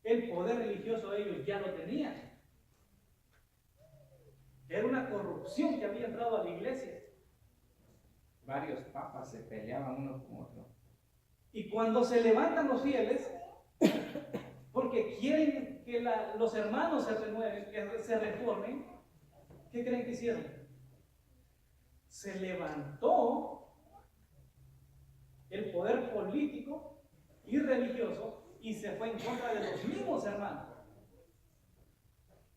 El poder religioso ellos ya lo tenían. Era una corrupción que había entrado a la iglesia. Varios papas se peleaban unos con otros. Y cuando se levantan los fieles, porque quieren que los hermanos se renueven, que se reformen, ¿qué creen que hicieron? Se levantó el poder político y religioso y se fue en contra de los mismos hermanos.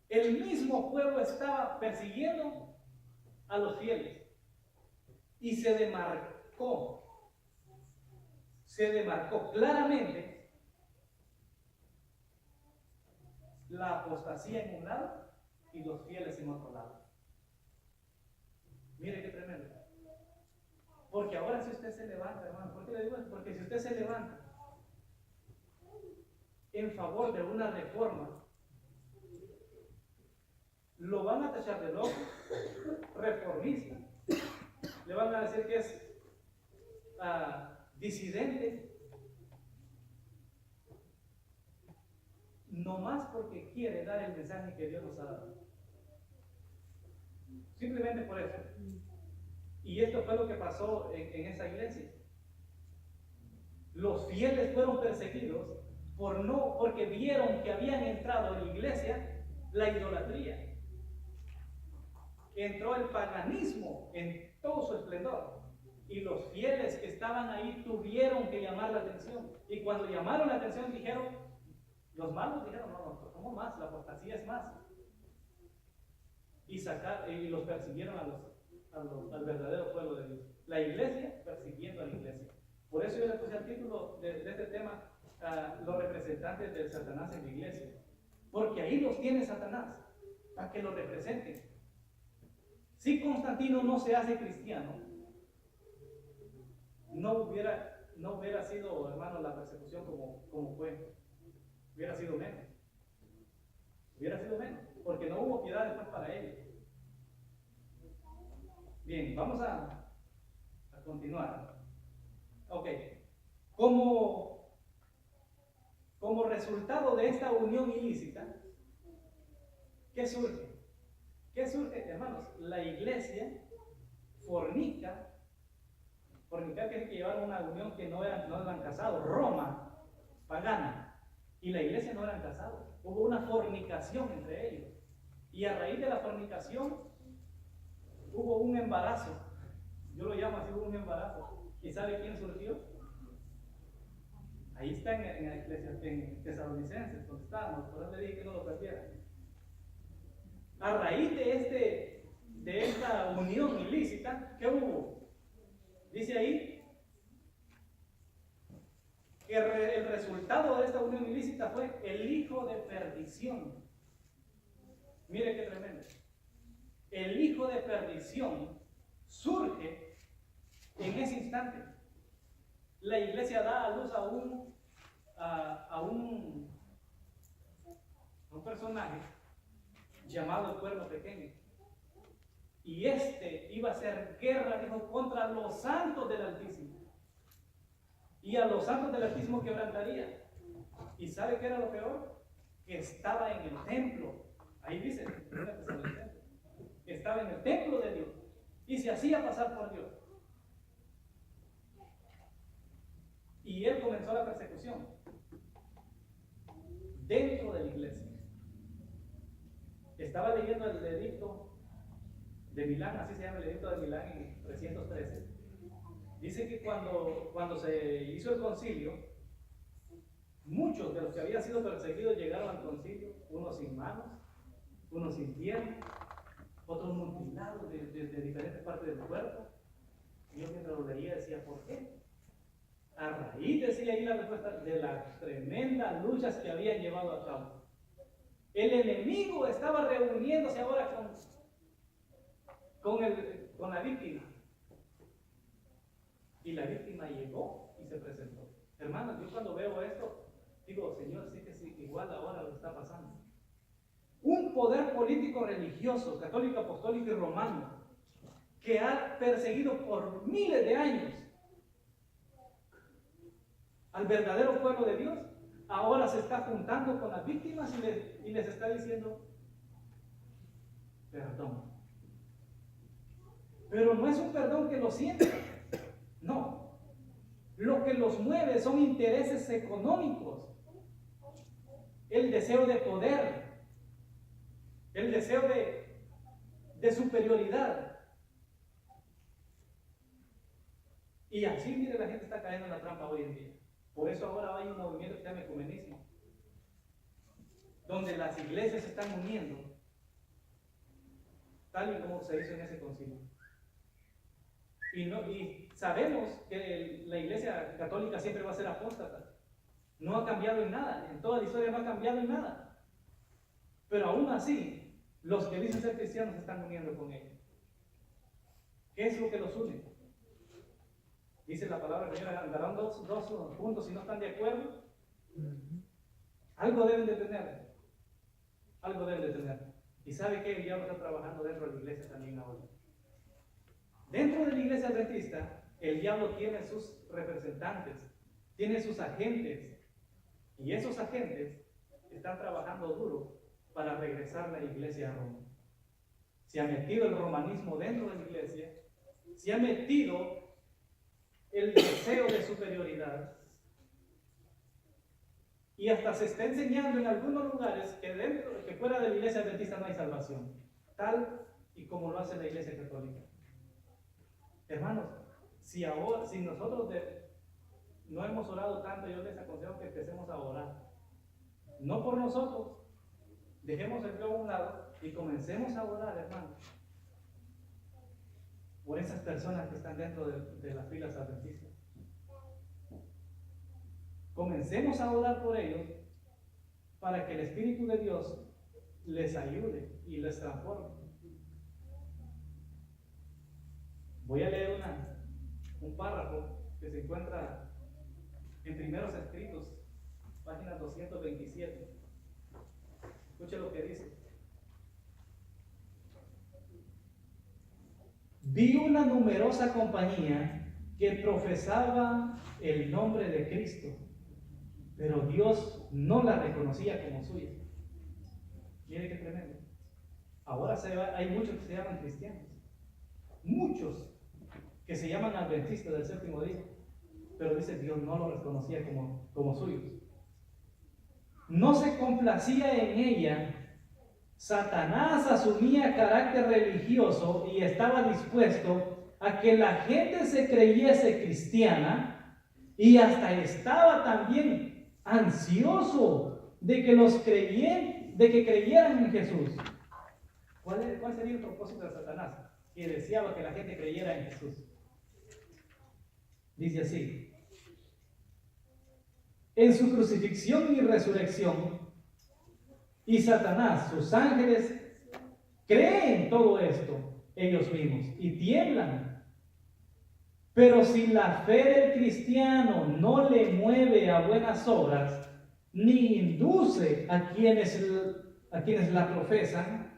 El mismo pueblo estaba persiguiendo a los fieles y se demarcó claramente la apostasía en un lado y los fieles en otro lado. Mire qué tremendo. Porque ahora si usted se levanta, hermano, ¿por qué le digo esto? Porque si usted se levanta en favor de una reforma, lo van a tachar de loco, reformista, le van a decir que es disidente, no más porque quiere dar el mensaje que Dios nos ha dado. Simplemente por eso. Y esto fue lo que pasó en esa iglesia. Los fieles fueron perseguidos porque vieron que habían entrado en la iglesia la idolatría. Entró el paganismo en todo su esplendor. Y los fieles que estaban ahí tuvieron que llamar la atención. Y cuando llamaron la atención los malos dijeron, no, ¿cómo más? La apostasía es más. Y los persiguieron al verdadero pueblo de Dios. La iglesia persiguiendo a la iglesia. Por eso yo le puse el título de este tema, los representantes de Satanás en la iglesia. Porque ahí los tiene Satanás, para que los representen. Si Constantino no se hace cristiano, no hubiera sido, hermano, la persecución como fue. Hubiera sido menos. Porque no hubo piedad después para ellos. Bien, vamos a continuar. Ok. Como resultado de esta unión ilícita, ¿qué surge? ¿Qué surge, hermanos? La iglesia fornica que llevaron una unión que no eran casados. Roma, pagana, y la iglesia no eran casados. Hubo una fornicación entre ellos. Y a raíz de la fornicación hubo un embarazo. Yo lo llamo así, hubo un embarazo. ¿Y sabe quién surgió? Ahí está en la iglesia, en Tesalonicenses, donde estábamos. Por eso le dije que no lo perdiera. A raíz de esta unión ilícita, ¿qué hubo? Dice ahí que el resultado de esta unión ilícita fue el hijo de perdición. Mire qué tremendo. El hijo de perdición surge en ese instante. La iglesia da a luz a un personaje llamado el cuerno pequeño. Y iba a hacer guerra, dijo, contra los santos del Altísimo. Y a los santos del Altísimo quebrantaría. ¿Y sabe qué era lo peor? Que estaba en el templo. Ahí dice, estaba en el templo de Dios. Y se hacía pasar por Dios. Y él comenzó la persecución dentro de la iglesia. Estaba leyendo el edicto de Milán, así se llama el edicto de Milán en 313. Dice que cuando se hizo el concilio, muchos de los que habían sido perseguidos llegaron al concilio, unos sin manos, unos sin piernas, otros mutilados de diferentes partes del cuerpo. Y yo mientras lo leía decía, ¿por qué? A raíz, decía ahí la respuesta, de las tremendas luchas que habían llevado a cabo. El enemigo estaba reuniéndose ahora con la víctima. Y la víctima llegó y se presentó. Hermanos, yo cuando veo esto, digo, Señor, sí que sí, igual ahora lo que está pasando. Un poder político religioso, católico, apostólico y romano, que ha perseguido por miles de años al verdadero pueblo de Dios, ahora se está juntando con las víctimas y les está diciendo perdón. Pero no es un perdón que lo sientan, no. Lo que los mueve son intereses económicos, el deseo de poder, el deseo de superioridad. Y así, mire, la gente está cayendo en la trampa hoy en día. Por eso ahora hay un movimiento que se llama ecumenismo, donde las iglesias se están uniendo, tal y como se hizo en ese concilio. Y sabemos que la iglesia católica siempre va a ser apóstata. No ha cambiado en nada, en toda la historia no ha cambiado en nada. Pero aún así, los que dicen ser cristianos se están uniendo con ellos. ¿Qué es lo que los une? Dice la palabra del Señor, andarán dos juntos si no están de acuerdo. Algo deben de tener. Algo deben de tener. Y sabe que el diablo está trabajando dentro de la iglesia también ahora. Dentro de la iglesia adventista, el diablo tiene sus representantes, tiene sus agentes. Y esos agentes están trabajando duro para regresar la iglesia a Roma. Se ha metido el romanismo dentro de la iglesia, se ha metido el deseo de superioridad, y hasta se está enseñando en algunos lugares que fuera de la iglesia adventista no hay salvación, tal y como lo hace la iglesia católica. Hermanos, si nosotros no hemos orado tanto, yo les aconsejo que empecemos a orar, no por nosotros, dejemos el globo a un lado y comencemos a orar, hermanos, por esas personas que están dentro de las filas adventistas. Comencemos a orar por ellos para que el Espíritu de Dios les ayude y les transforme. Voy a leer un párrafo que se encuentra en Primeros Escritos, página 227. Escuche lo que dice. Vi una numerosa compañía que profesaba el nombre de Cristo, pero Dios no la reconocía como suya. Mire qué tremendo. Ahora hay muchos que se llaman cristianos, muchos que se llaman adventistas del séptimo día, pero dice Dios no lo reconocía como suyos. No se complacía en ella. Satanás asumía carácter religioso y estaba dispuesto a que la gente se creyese cristiana, y hasta estaba también ansioso de que creyeran en Jesús. ¿Cuál sería el propósito de Satanás? Que deseaba que la gente creyera en Jesús. Dice así: en su crucifixión y resurrección, y Satanás, sus ángeles, creen todo esto ellos mismos y tiemblan. Pero si la fe del cristiano no le mueve a buenas obras, ni induce a quienes la profesan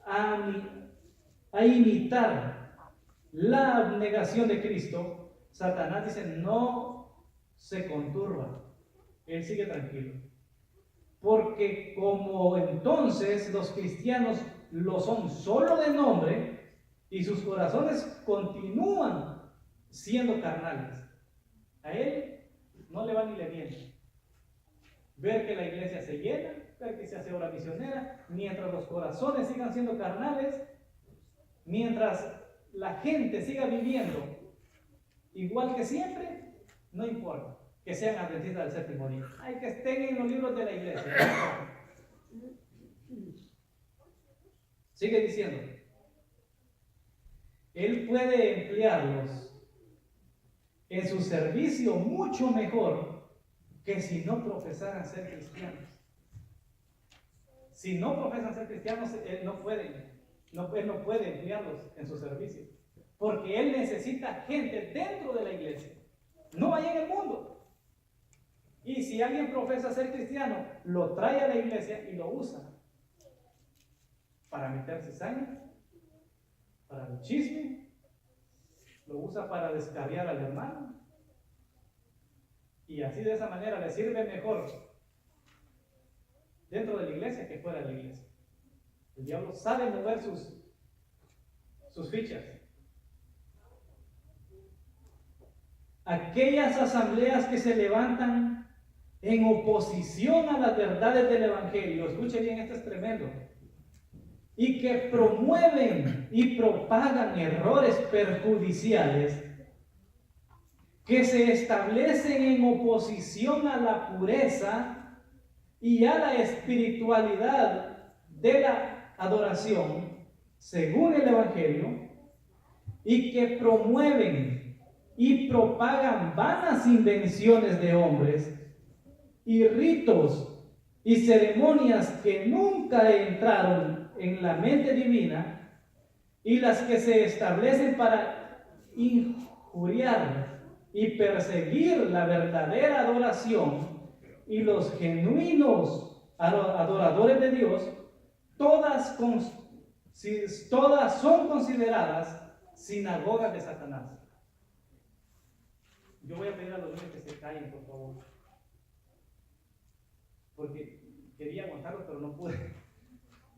a imitar la abnegación de Cristo, Satanás dice no se conturba, él sigue tranquilo. Porque como entonces los cristianos lo son solo de nombre y sus corazones continúan siendo carnales, a él no le va ni le viene ver que la iglesia se llena, ver que se hace obra misionera, mientras los corazones sigan siendo carnales, mientras la gente siga viviendo igual que siempre, no importa que sean adventistas del séptimo día. Hay que estén en los libros de la iglesia. Sigue diciendo. Él puede emplearlos en su servicio mucho mejor que si no profesaran ser cristianos. Si no profesan ser cristianos, él no puede emplearlos en su servicio. Porque él necesita gente dentro de la iglesia, no allá en el mundo. Y si alguien profesa ser cristiano, lo trae a la iglesia y lo usa para meter cizaña, para el chisme, lo usa para descarriar al hermano. Y así de esa manera le sirve mejor dentro de la iglesia que fuera de la iglesia. El diablo sabe mover sus fichas. Aquellas asambleas que se levantan en oposición a las verdades del Evangelio, escuche bien, esto es tremendo, y que promueven y propagan errores perjudiciales, que se establecen en oposición a la pureza y a la espiritualidad de la adoración, según el Evangelio, y que promueven y propagan vanas invenciones de hombres y ritos y ceremonias que nunca entraron en la mente divina, y las que se establecen para injuriar y perseguir la verdadera adoración y los genuinos adoradores de Dios, todas son consideradas sinagogas de Satanás. Yo voy a pedir a los niños que se callen, por favor, porque quería aguantarlo, pero no pude.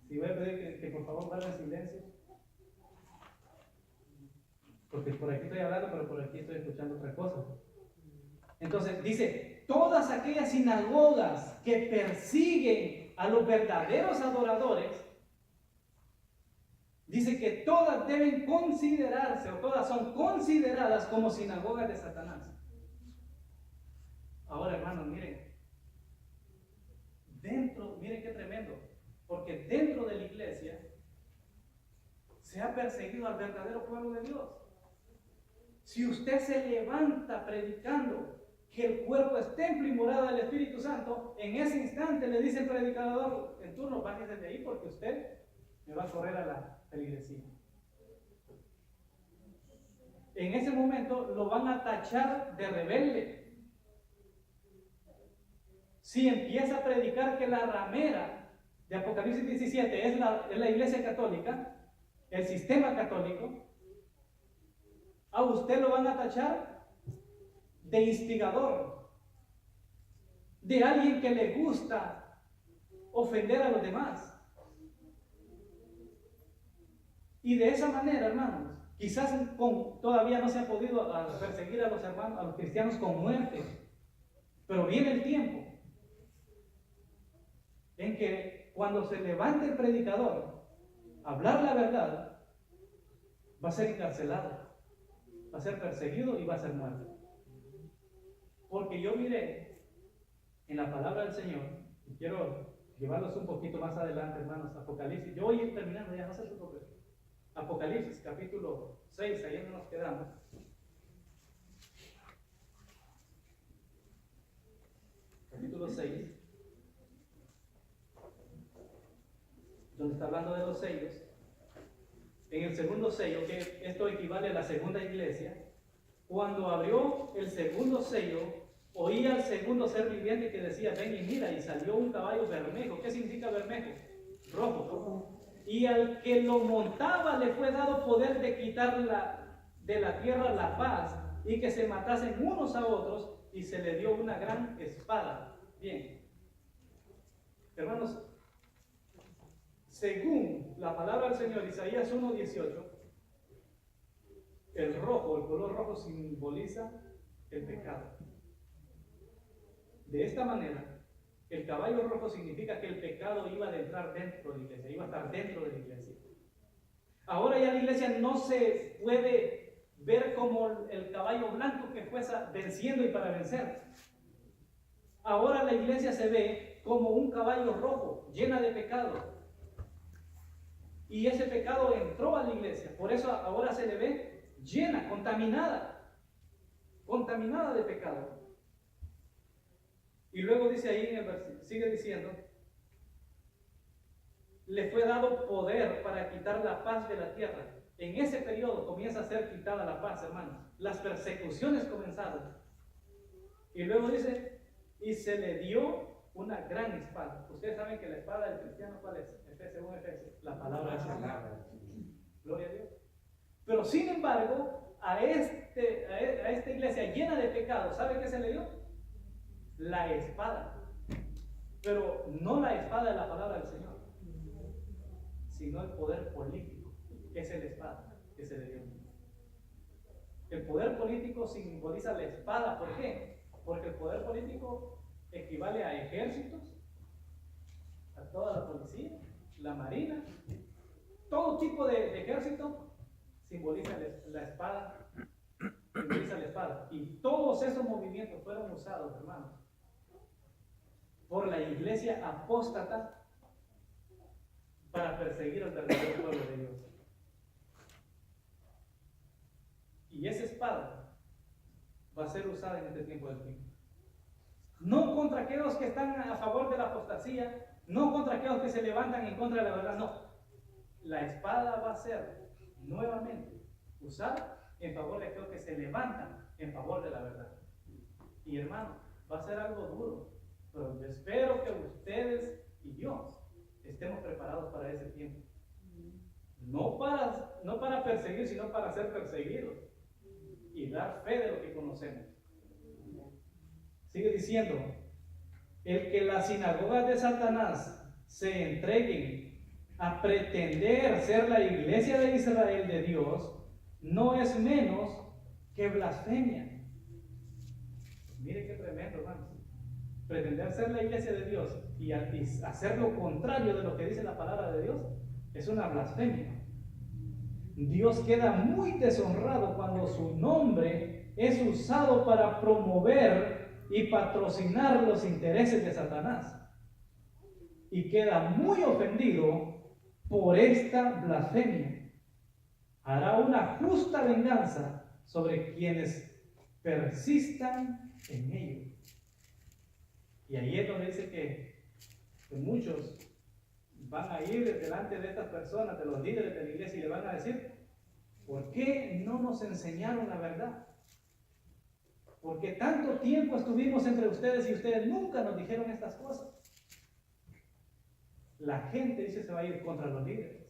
Y voy a pedir que por favor guarden silencio, porque por aquí estoy hablando, pero por aquí estoy escuchando otra cosa. Entonces dice, todas aquellas sinagogas que persiguen a los verdaderos adoradores, dice que todas deben considerarse, o todas son consideradas como sinagogas de Satanás. Ahora, hermanos, miren qué tremendo, porque dentro de la iglesia se ha perseguido al verdadero pueblo de Dios. Si usted se levanta predicando que el cuerpo es templo y morada del Espíritu Santo, en ese instante le dice el predicador en turno, bájese de ahí porque usted me va a correr a la feligresía. En ese momento lo van a tachar de rebelde. Si empieza a predicar que la ramera de Apocalipsis 17 es la iglesia católica, el sistema católico, a usted lo van a tachar de instigador, de alguien que le gusta ofender a los demás. Y de esa manera, hermanos, quizás todavía no se ha podido perseguir a los hermanos, a los cristianos con muerte, pero viene el tiempo en que cuando se levante el predicador a hablar la verdad, va a ser encarcelado, va a ser perseguido y va a ser muerto. Porque yo miré en la palabra del Señor, y quiero llevarlos un poquito más adelante, hermanos, Apocalipsis. Yo voy a ir terminando, ya no se preocupen. Apocalipsis, capítulo 6, ahí no nos quedamos. Capítulo 6, donde está hablando de los sellos. En el segundo sello, que esto equivale a la segunda iglesia, cuando abrió el segundo sello, oía al segundo ser viviente que decía, ven y mira, y salió un caballo bermejo. ¿Qué significa bermejo? Rojo. Y al que lo montaba le fue dado poder de quitar de la tierra la paz y que se matasen unos a otros, y se le dio una gran espada. Bien, hermanos, según la palabra del Señor, Isaías 1:18, el color rojo simboliza el pecado. De esta manera, el caballo rojo significa que el pecado iba a entrar dentro de la iglesia, iba a estar dentro de la iglesia. Ahora ya la iglesia no se puede ver como el caballo blanco que fue venciendo y para vencer. Ahora la iglesia se ve como un caballo rojo, llena de pecado. Y ese pecado entró a la iglesia, por eso ahora se le ve llena, contaminada de pecado. Y luego dice ahí en el versículo, sigue diciendo, le fue dado poder para quitar la paz de la tierra. En ese periodo comienza a ser quitada la paz, hermanos. Las persecuciones comenzaron. Y luego dice, y se le dio una gran espada. Ustedes saben que la espada del cristiano, ¿cuál es? Según Efesios, la palabra del Señor. Gloria a Dios. Pero sin embargo, a esta iglesia llena de pecados, ¿sabe qué se le dio? La espada. Pero no la espada de la palabra del Señor, sino el poder político, que es la espada que se le dio. El poder político simboliza la espada. ¿Por qué? Porque el poder político equivale a ejércitos, a toda la policía, la marina, todo tipo de ejército simboliza la espada, simboliza la espada. Y todos esos movimientos fueron usados, hermanos, por la iglesia apóstata para perseguir al verdadero pueblo de Dios. Y esa espada va a ser usada en este tiempo del fin. No contra aquellos que están a favor de la apostasía, no contra aquellos que se levantan en contra de la verdad, no. La espada va a ser nuevamente usada en favor de aquellos que se levantan en favor de la verdad. Y hermano, va a ser algo duro, pero yo espero que ustedes y yo estemos preparados para ese tiempo. No para perseguir, sino para ser perseguidos y dar fe de lo que conocemos. Sigue diciendo, el que las sinagogas de Satanás se entreguen a pretender ser la iglesia de Israel de Dios, no es menos que blasfemia. Mire qué tremendo, hermanos. Pretender ser la iglesia de Dios y hacer lo contrario de lo que dice la palabra de Dios es una blasfemia. Dios queda muy deshonrado cuando su nombre es usado para promover y patrocinar los intereses de Satanás. Y queda muy ofendido por esta blasfemia. Hará una justa venganza sobre quienes persistan en ello. Y ahí es donde dice que muchos van a ir delante de estas personas, de los líderes de la iglesia, y le van a decir, ¿por qué no nos enseñaron la verdad? Porque tanto tiempo estuvimos entre ustedes y ustedes nunca nos dijeron estas cosas. La gente, dice, se va a ir contra los líderes.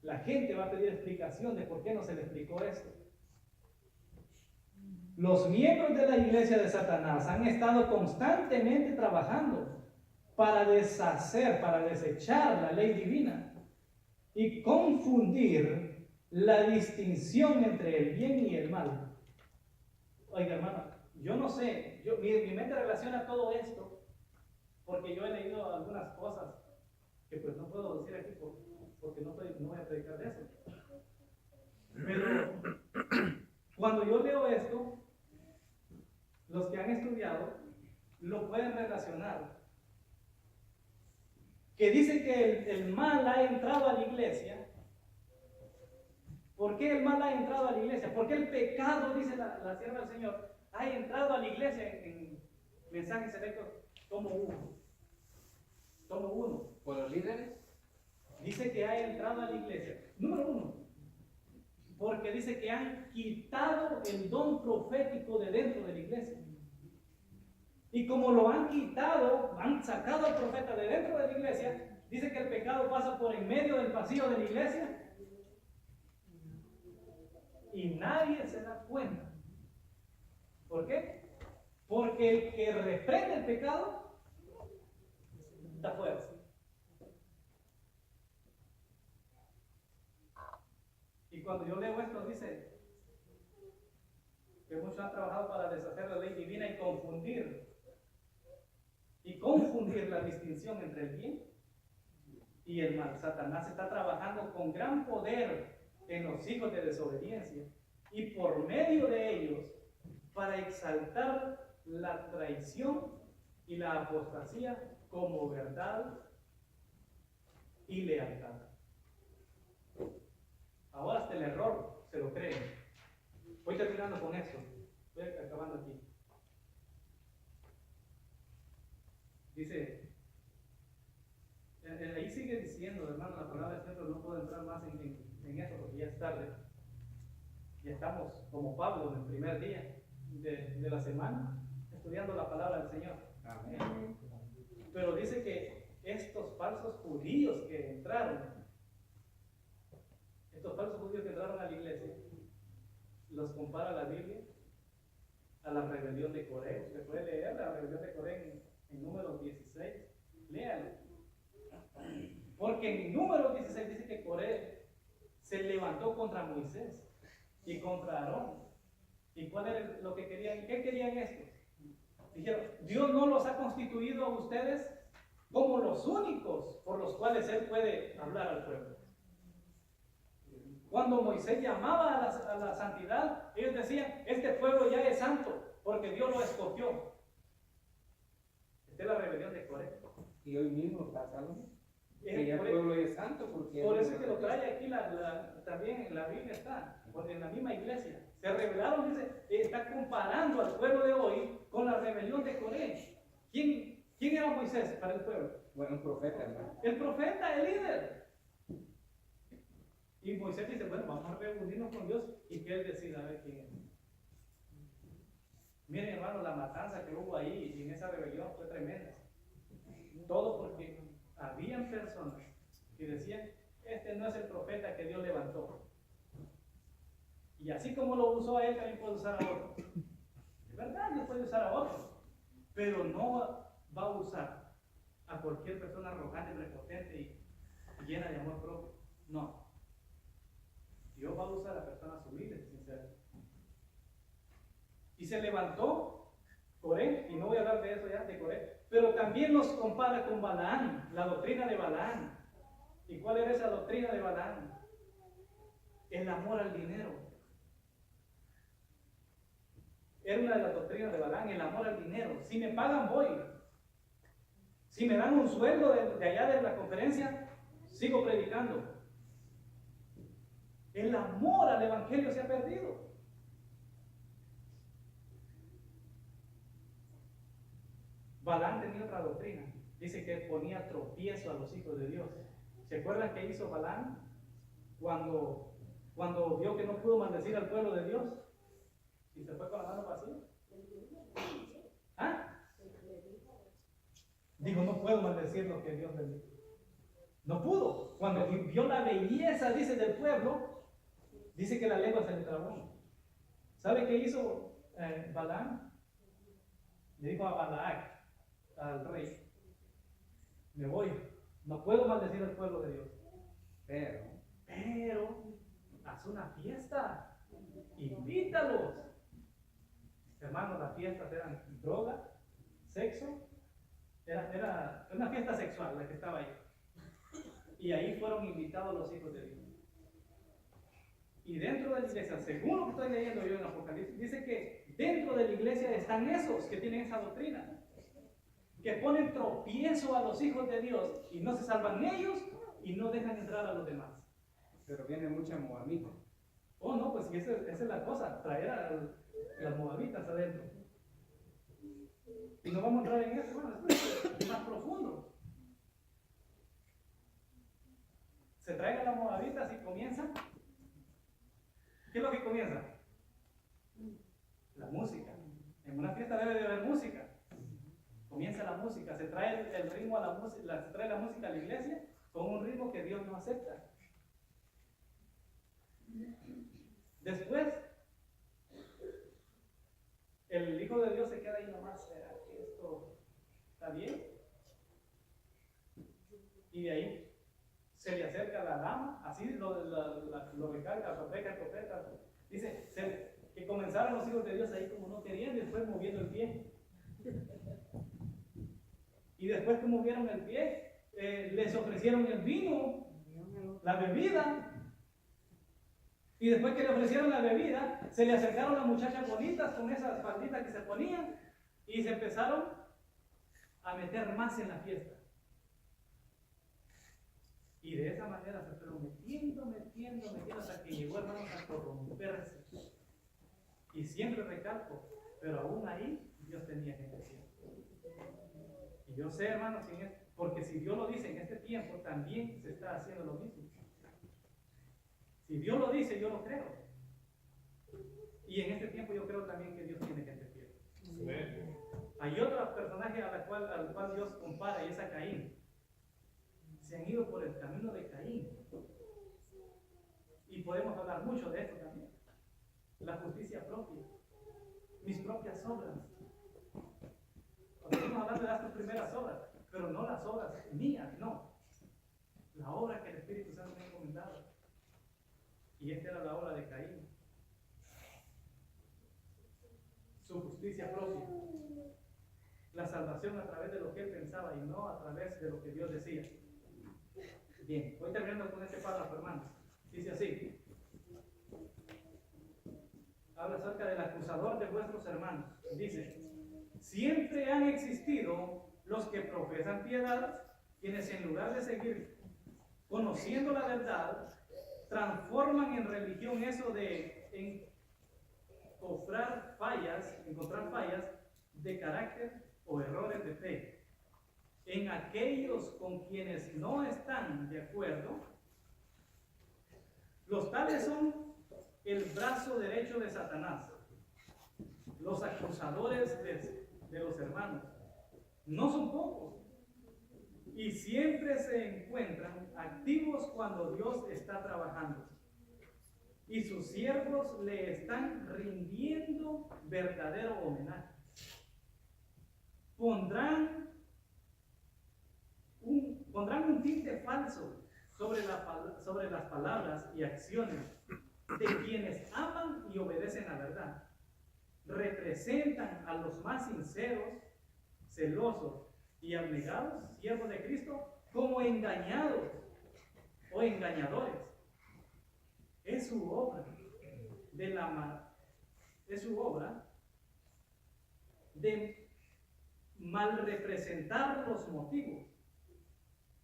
La gente va a pedir explicación de por qué no se le explicó esto. Los miembros de la iglesia de Satanás han estado constantemente trabajando para deshacer, para desechar la ley divina y confundir la distinción entre el bien y el mal. Oiga, hermano, yo no sé, mi mente relaciona todo esto porque yo he leído algunas cosas que pues no puedo decir aquí porque no voy a predicar de eso. Pero cuando yo leo esto, los que han estudiado lo pueden relacionar. Que dice que el mal ha entrado a la iglesia. ¿Por qué el mal ha entrado a la iglesia? Porque el pecado, dice la sierva del Señor, ha entrado a la iglesia en Mensajes Selectos, tomo 1. Tomo 1. ¿Por los líderes? Dice que ha entrado a la iglesia. Número 1. Porque dice que han quitado el don profético de dentro de la iglesia. Y como lo han quitado, han sacado al profeta de dentro de la iglesia, dice que el pecado pasa por en medio del pasillo de la iglesia y nadie se da cuenta. ¿Por qué? Porque el que reprende el pecado está fuera. Y cuando yo leo esto dice que muchos han trabajado para deshacer la ley divina y confundir la distinción entre el bien y el mal. Satanás está trabajando con gran poder en los hijos de desobediencia y por medio de ellos para exaltar la traición y la apostasía como verdad y lealtad. Ahora hasta el error se lo creen. Voy terminando con esto. Voy acabando aquí. Dice, ahí sigue diciendo, hermano, la palabra del Señor, no puedo entrar más en eso porque ya es tarde. Ya estamos como Pablo en el primer día de la semana estudiando la palabra del Señor. Amén. Pero dice que estos falsos judíos que entraron a la iglesia, los compara la Biblia a la rebelión de Coré. Usted puede leer la rebelión de Coré en Números 16. Léalo. Porque en Números 16 dice que Coré se levantó contra Moisés y contra Aarón. ¿Y cuál era lo que querían? ¿Qué querían estos? Dijeron, Dios no los ha constituido a ustedes como los únicos por los cuales Él puede hablar al pueblo. Cuando Moisés llamaba a la santidad, ellos decían, este pueblo ya es santo, porque Dios lo escogió. Esta es la rebelión de Coré. Y hoy mismo pasa lo mismo. Que ya el pueblo es santo porque... Por eso es que lo trae aquí, también en la Biblia está, en la misma iglesia. Se rebelaron, dice, está comparando al pueblo de hoy con la rebelión de Coré. ¿Quién era Moisés para el pueblo? Bueno, un profeta, hermano. El profeta, el líder. Y Moisés dice, bueno, vamos a reunirnos con Dios y que Él decida a ver quién es. Miren, hermano, la matanza que hubo ahí y en esa rebelión fue tremenda. Todo porque habían personas que decían, este no es el profeta que Dios levantó. Y así como lo usó a él, también puede usar a otros. Es verdad, Dios puede usar a otros, pero no va a usar a cualquier persona arrogante, prepotente y llena de amor propio. No. Dios va a usar a personas humildes y sinceras. Y se levantó Coré, y no voy a hablar de eso ya, de Coré, pero también nos compara con Balaam, la doctrina de Balaam. ¿Y cuál era esa doctrina de Balaam? El amor al dinero. Era una de las doctrinas de Balaam, el amor al dinero. Si me pagan, voy. Si me dan un sueldo de allá de la conferencia, sigo predicando. El amor al evangelio se ha perdido. Balaam tenía otra doctrina. Dice que ponía tropiezo a los hijos de Dios. ¿Se acuerdan qué hizo Balaam cuando vio que no pudo maldecir al pueblo de Dios? ¿Y se fue con la mano vacía? ¿Ah? Dijo, no puedo maldecir lo que Dios bendijo. No pudo. Cuando vio la belleza, dice, del pueblo, dice que la lengua se le trabó. ¿Sabe qué hizo Balaam? Le dijo a Balac, al rey, me voy, no puedo maldecir al pueblo de Dios. Pero, haz una fiesta, invítalos. Hermanos, las fiestas eran droga, sexo, era una fiesta sexual la que estaba ahí. Y ahí fueron invitados los hijos de Dios. Y dentro de la iglesia, según lo que estoy leyendo yo en Apocalipsis, dice que dentro de la iglesia están esos que tienen esa doctrina, que ponen tropiezo a los hijos de Dios y no se salvan ellos y no dejan entrar a los demás. Pero viene mucha moabita. Oh, no, pues esa es la cosa, traer a las moabitas adentro. Y no vamos a entrar en eso, bueno, es más profundo. Se traen a las moabitas y comienza. ¿Qué es lo que comienza? La música. En una fiesta debe de haber música. Comienza la música, se trae el ritmo a la música, se trae la música a la iglesia con un ritmo que Dios no acepta. Después, el Hijo de Dios se queda ahí nomás, ¿será que esto está bien? Y de ahí se le acerca la dama, así lo recarga, el profeta. Dice que comenzaron los hijos de Dios ahí como no querían, y después moviendo el pie. Y después que movieron el pie, les ofrecieron el vino, la bebida. Y después que le ofrecieron la bebida, se le acercaron las muchachas bonitas con esas falditas que se ponían y se empezaron a meter más en la fiesta. Y de esa manera se fueron metiendo hasta que llegó, hermanos, a corromperse. Y siempre recalco, pero aún ahí Dios tenía gente fiel. Y yo sé, hermanos, porque si Dios lo dice en este tiempo, también se está haciendo lo mismo. Si Dios lo dice, yo lo creo. Y en este tiempo yo creo también que Dios tiene gente fiel. Amén. Hay otro personaje al cual Dios compara, y es a Caín. Se han ido por el camino de Caín. Y podemos hablar mucho de esto también. La justicia propia. Mis propias obras. Estamos hablando de las primeras obras, pero no las obras Y esta era la obra de Caín. Su justicia propia. La salvación a través de lo que él pensaba y no a través de lo que Dios decía. Bien, voy terminando con este párrafo, hermanos. Dice así. Habla acerca del acusador de vuestros hermanos. Dice, siempre han existido los que profesan piedad, quienes en lugar de seguir conociendo la verdad, transforman en religión eso de encontrar fallas de carácter o errores de fe. En aquellos con quienes no están de acuerdo, los tales son el brazo derecho de Satanás, los acusadores de los hermanos. No son pocos y siempre se encuentran activos cuando Dios está trabajando y sus siervos le están rindiendo verdadero homenaje. Pondrán un tinte falso sobre las palabras y acciones de quienes aman y obedecen la verdad. Representan a los más sinceros, celosos y abnegados siervos de Cristo como engañados o engañadores. Es su obra de mal representar los motivos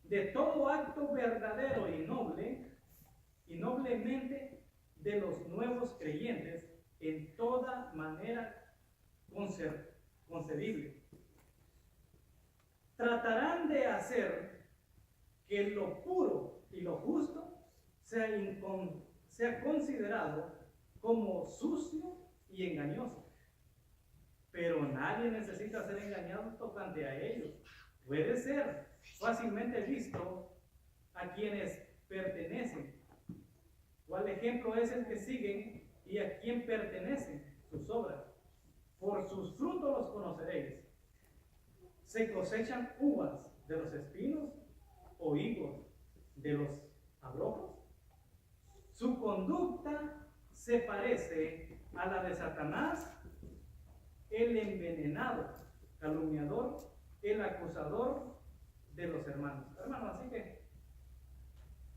de todo acto verdadero y noble y noblemente de los nuevos creyentes en toda manera concebible. Tratarán de hacer que lo puro y lo justo sea considerado como sucio y engañoso. Pero nadie necesita ser engañado tocante a ellos. Puede ser fácilmente visto a quienes pertenecen. ¿Cuál ejemplo es el que siguen y a quién pertenecen sus obras? Por sus frutos los conoceréis. ¿Se cosechan uvas de los espinos o higos de los abrojos? Su conducta se parece a la de Satanás, el envenenado, calumniador, el acusador de los hermanos. Hermano, así que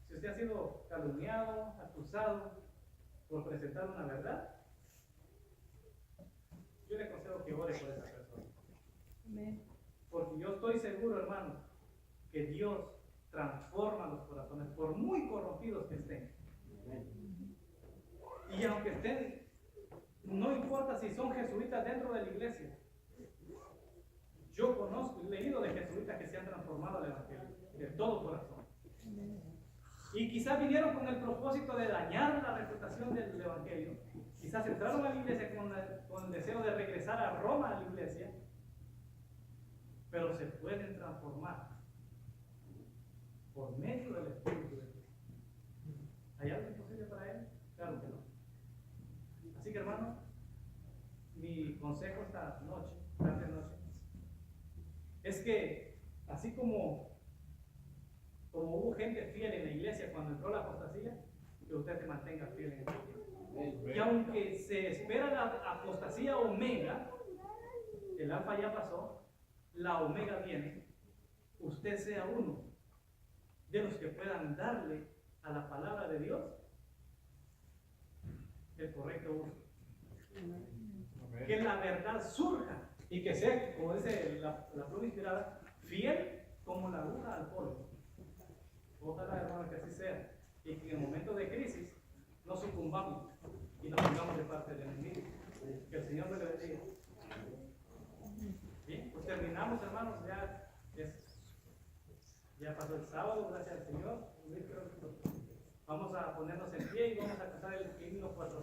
si usted ha sido calumniado, acusado por presentar una verdad, yo le aconsejo que ore por esa persona. Amén. Porque yo estoy seguro, hermano, que Dios transforma los corazones, por muy corrompidos que estén. Amén. Y aunque estén, no importa si son jesuitas dentro de la iglesia. Yo conozco y he leído de jesuitas que se han transformado al evangelio de todo corazón. Y quizás vinieron con el propósito de dañar la reputación del evangelio. Quizás entraron a la iglesia con el deseo de regresar a Roma a la iglesia. Pero se pueden transformar por medio del Espíritu de Dios. ¿Hay algo imposible para él? Claro que no. Así que, hermano, mi consejo esta noche, tarde noche, es que así como hubo gente fiel en la iglesia cuando entró la apostasía, que usted se mantenga fiel en el Señor. Y aunque se espera la apostasía omega, el alfa ya pasó, la omega viene, usted sea uno de los que puedan darle a la palabra de Dios el correcto uso. Que la verdad surja y que sea, como dice la pluma inspirada, fiel como la aguja al polvo. Ojalá, hermano, que así sea. Y que en el momento de crisis no sucumbamos y nos pongamos de parte del enemigo. Que el Señor me lo bendiga. Bien, pues terminamos, hermanos. Ya pasó el sábado, gracias al Señor. Vamos a ponernos en pie y vamos a cantar el himno 400.